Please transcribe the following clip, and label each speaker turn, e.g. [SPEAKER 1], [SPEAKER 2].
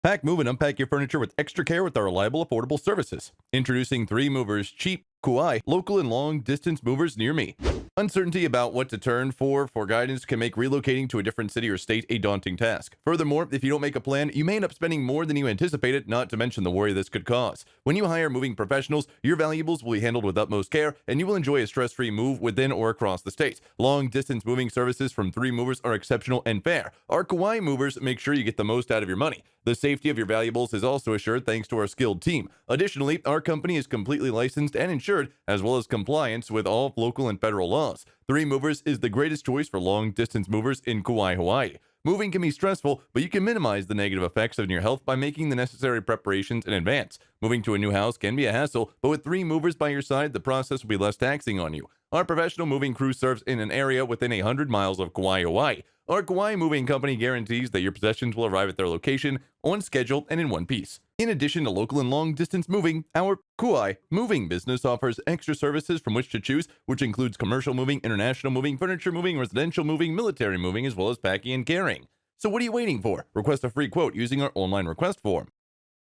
[SPEAKER 1] Pack, move, and unpack your furniture with extra care with our reliable, affordable services. Introducing 3 Movers Cheap Kauai, local and long distance movers near me. Uncertainty about what to turn for guidance can make relocating to a different city or state a daunting task. Furthermore, if you don't make a plan, you may end up spending more than you anticipated, not to mention the worry this could cause. When you hire moving professionals, your valuables will be handled with utmost care, and you will enjoy a stress-free move within or across the state. Long-distance moving services from 3 Movers are exceptional and fair. Our Kauai movers make sure you get the most out of your money. The safety of your valuables is also assured thanks to our skilled team. Additionally, our company is completely licensed and insured, as well as compliance with all local and federal laws. 3 Movers is the greatest choice for long-distance movers in Kauai, Hawaii. Moving can be stressful, but you can minimize the negative effects on your health by making the necessary preparations in advance. Moving to a new house can be a hassle, but with 3 Movers by your side, the process will be less taxing on you. Our professional moving crew serves in an area within 100 miles of Kauai, Hawaii. Our Kauai Moving Company guarantees that your possessions will arrive at their location, on schedule, and in one piece. In addition to local and long-distance moving, our Kauai moving business offers extra services from which to choose, which includes commercial moving, international moving, furniture moving, residential moving, military moving, as well as packing and carrying. So what are you waiting for? Request a free quote using our online request form.